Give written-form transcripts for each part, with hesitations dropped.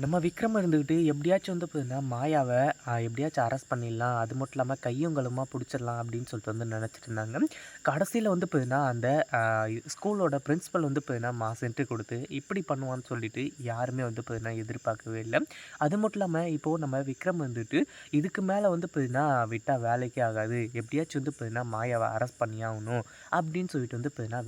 நம்ம விக்ரம் இருந்துக்கிட்டு எப்படியாச்சும் வந்து பார்த்தீங்கன்னா, மாயாவ எப்படியாச்சும் அரெஸ்ட் பண்ணிடலாம். அது மட்டும் இல்லாம கையும் களவுமா புடிச்சிடலாம் அப்படின்னு சொல்லிட்டு வந்து நினைச்சிட்டு இருந்தாங்க. கடைசியில வந்து பார்த்தீங்கன்னா, அந்த அ ஸ்கூலோட பிரின்சிபல் வந்து பார்த்தீங்கன்னா, மாஸ் என்ட்ரி குடுத்து இப்படி பண்ணுவான்னு சொல்லிட்டு யாருமே வந்து பார்த்தீங்கன்னா, எதிர்பார்க்கவே இல்ல. அது மட்டும் இல்லாம இப்போ நம்ம விக்ரம் வந்துட்டு இதுக்கு மேல வந்து பார்த்தீங்கன்னா, விட்டா வேலைக்கே ஆகாது. எப்படியாச்சும் வந்து பார்த்தீங்கன்னா, மாயாவ அரெஸ்ட் பண்ணியே ஆகணும் அப்படின்னு சொல்லிட்டு வந்து பார்த்தீங்கன்னா,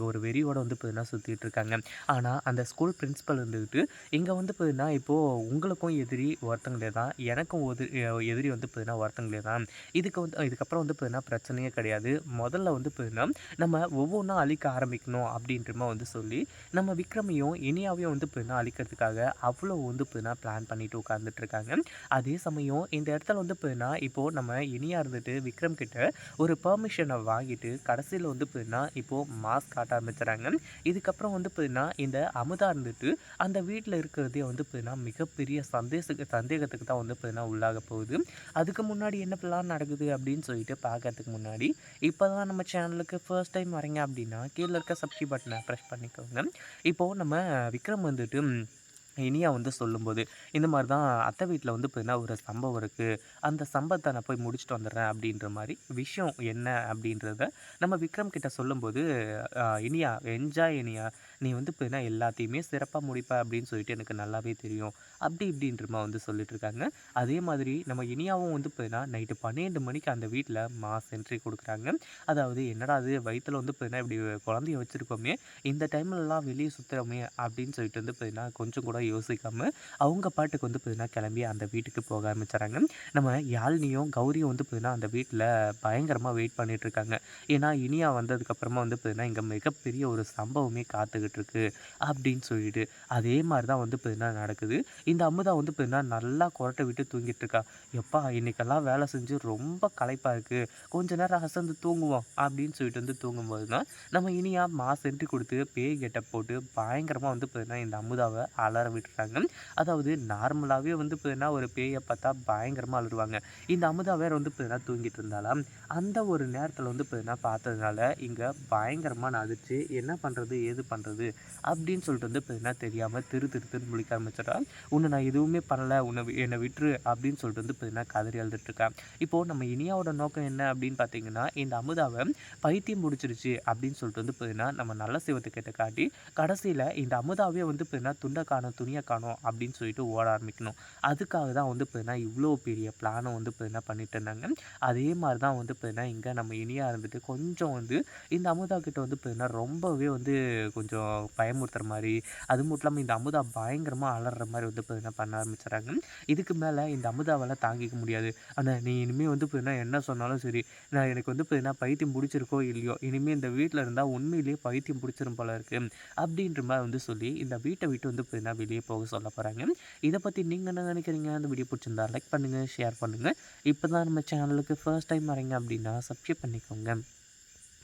ஒரு வெறியோட வந்து பார்த்தீங்கன்னா சுத்திட்டு இருக்காங்க. ஆனா அந்த ஸ்கூல் பிரின்சிபல் இருந்துகிட்டு இங்க வந்து பார்த்தீங்கன்னா, இப்போ உங்களுக்கும் எதிரி ஒருத்தங்களே தான். எனக்கும் எதிரி வந்து பார்த்தீங்கன்னா ஒருத்தங்களே தான். இதுக்கப்புறம் வந்து பார்த்தீங்கன்னா பிரச்சனையே கிடையாது. முதல்ல வந்து பார்த்தீங்கன்னா, நம்ம ஒவ்வொன்னா அழிக்க ஆரம்பிக்கணும் அப்படின்ற மாரி வந்து சொல்லி, நம்ம விக்ரமையும், இனியாவையும் வந்து பார்த்தீங்கன்னா அழிக்கிறதுக்காக அவ்வளோ வந்து பார்த்தீங்கன்னா பிளான் பண்ணிட்டு உட்கார்ந்துட்டு இருக்காங்க. அதே சமயம் இந்த இடத்துல வந்து பார்த்தீங்கன்னா, இப்போ நம்ம இனியா இருந்துட்டு விக்ரம் கிட்ட ஒரு பெர்மிஷன வாங்கிட்டு, கடைசியில வந்து பார்த்தீங்கன்னா, இப்போ மாஸ் காட்ட ஆரம்பிச்சுறாங்க. இதுக்கப்புறம் வந்து பார்த்தீங்கன்னா, இந்த அமுதா இருந்துட்டு அந்த வீட்ல இருக்கிறதே வந்து பார்த்தீங்கன்னா, மிகப்பெரிய சந்தேகத்துக்கு தான் வந்து பார்த்தீங்கன்னா உள்ளாக போகுது. அதுக்கு முன்னாடி என்ன பிளான் நடக்குது அப்படின்னு சொல்லிட்டு பார்க்கறதுக்கு முன்னாடி, இப்ப தான் நம்ம சேனலுக்கு ஃபர்ஸ்ட் டைம் வரீங்க அப்படின்னா, கீழ இருக்க சப்ஸ்கிரைப் பட்டன பிரஸ் பண்ணிக்கோங்க. இப்போ நம்ம விக்ரம் வந்துட்டு இனியா வந்து சொல்லும்போது, இந்த மாரி தான் அத்தை வீட்ல வந்து பார்த்தீங்கன்னா, ஒரு சம்பவம் இருக்கு. அந்த சம்பவத்த நான் போய் முடிச்சுட்டு வந்துடுறேன் அப்படின்ற மாரி விஷயம் என்ன அப்படின்றத நம்ம விக்ரம் கிட்ட சொல்லும்போது, இனியா என்ஜாய் இனியா. நீ வந்து பார்த்தீங்கன்னா, எல்லாத்தையுமே சிறப்பா முடிப்ப அப்படின்னு சொல்லிட்டு எனக்கு நல்லாவே தெரியும். அப்படி இப்படின்ற மாரி வந்து சொல்லிட்டுருக்காங்க. அதே மாதிரி நம்ம இனியாவும் வந்து பார்த்தீங்கன்னா, நைட்டு 12 மணிக்கு அந்த வீட்ல மாஸ் என்ட்ரி குடுக்குறாங்க. அதாவது என்னடா இது வயித்துல வந்து பார்த்தீங்கன்னா, இப்படி குழந்தைய வச்சிருக்கோமே, இந்த டைம்லலாம் வெளிய சுத்துறோமே அப்படின்னு சொல்லிட்டு வந்து பார்த்தீங்கன்னா, கொஞ்சம் கூட யோசிக்காம அவங்க பாட்டுக்கு வந்து பார்த்தீங்கன்னா, கிளம்பி அந்த வீட்டுக்கு போக ஆரம்பிச்சுறாங்க. நம்ம யாழினியும், கௌரியும் வந்து பார்த்தீங்கன்னா, அந்த வீட்ல பயங்கரமா வெயிட் பண்ணிட்டுருக்காங்க. ஏன்னா, இனியா வந்ததுக்கப்புறமா வந்து பார்த்தீங்கன்னா, இங்க மிகப்பெரிய ஒரு சம்பவமே காத்துக்கிட்டு இருக்கு அப்படின்னு சொல்லிட்டு. அதே மாரி தான் வந்து பார்த்தீங்கன்னா நடக்குது. இந்த அமுதா வந்து பார்த்தீங்கன்னா, நல்லா கொறட்ட விட்டு தூங்கிட்டு இருக்கா. "எப்பா இன்னைக்கெல்லாம் வேலை செஞ்சு ரொம்ப களைப்பா இருக்கு. கொஞ்ச நேரம் அசந்து தூங்குவோம்." அப்படின்னு சொல்லிட்டு வந்து தூங்கும்போது தான், நம்ம இனியா மாஸ் என்ட்ரி குடுத்து பேய் கெட்டப் போட்டு பயங்கரமா வந்து பார்த்தீங்கன்னா, இந்த அமுதாவ அலற விட்டுறாங்க. அதாவது நார்மலாவே வந்து பார்த்தீங்கன்னா, ஒரு பேய பார்த்தா பயங்கரமா அலறுவாங்க. இந்த அமுதா வேற வந்து பார்த்தீங்கன்னா தூங்கிட்டு இருந்தாளா, அந்த ஒரு நேரத்தில வந்து பார்த்தீங்கன்னா பார்த்ததுனால, இங்க பயங்கரமான அதிர்ச்சி. என்ன பண்றது? ஏது பண்றது? அப்படின்னு சொல்லிட்டு வந்து பார்த்தீங்கன்னா தெரியாம திரு திரு திருன்னு முழிக்க ஆரம்பிச்சுடுறா. "உன்ன நான் எதுவுமே பண்ணல. என்ன விட்டுரு" அப்படின்னு சொல்லிட்டு வந்து பார்த்தீங்கன்னா கதறி அழுதுட்டு இருக்கா. இப்போ நம்ம இனியாவோட நோக்கம் என்ன அப்படின்னு பார்த்தீங்கன்னா, இந்த அமுதாவ பைத்தியம் புடிச்சிருச்சு அப்படின்னு சொல்லிட்டு வந்து பார்த்தீங்கன்னா, நம்ம நல்ல சிவத்துக்கிட்ட காட்டி, கடைசியில இந்த அமுதாவே வந்து பார்த்தீங்கன்னா, "துண்ட காணோம், துணிய காணோம்" அப்படின்னு சொல்லிட்டு ஓட ஆரம்பிக்கணும். அதுக்காக தான் வந்து பார்த்தீங்கன்னா, இவ்ளோ பெரிய பிளான வந்து பார்த்தீங்கன்னா பண்ணிட்டு இருந்தாங்க. அதே மாரி தான் வந்து பார்த்தீங்கன்னா, இங்க நம்ம இனியா இருந்துட்டு கொஞ்சம் வந்து இந்த அமுதா கிட்ட வந்து பார்த்தீங்கன்னா, ரொம்பவே வந்து கொஞ்சம் பயமுறுத்துற மாரி, அது மட்டும் இல்லாம இந்த அமுதா பயங்கரமா அலர்ற மாரி வந்து பார்த்தீங்கன்னா பண்ண ஆரம்பிச்சுறாங்க. இதுக்கு மேல இந்த அமுதாவால தாங்கிக்க முடியாது. "அண்ணா நீ இனிமே வந்து பார்த்தீங்கன்னா, என்ன சொன்னாலும் சரி, எனக்கு வந்து பார்த்தீங்கன்னா பைத்தியம் புடிச்சிருக்கோ இல்லையோ, இனிமே இந்த வீட்ல இருந்தா உண்மையிலேயே பைத்தியம் புடிச்சிரும் போல இருக்கு." அப்படின்ற மாரி வந்து சொல்லி, இந்த வீட்ட விட்டு வந்து பார்த்தீங்கன்னா வெளிய போக சொல்ல போறாங்க. இத பத்தி நீங்க என்ன நினைக்கிறீங்க? இந்த வீடியோ புடிச்சிருந்தா லைக் பண்ணுங்க, ஷேர் பண்ணுங்க. இப்ப தான் நம்ம சேனலுக்கு ஃபர்ஸ்ட் டைம் வரீங்க அப்படின்னா சப்ஸ்கிரைப் பண்ணிக்கோங்க.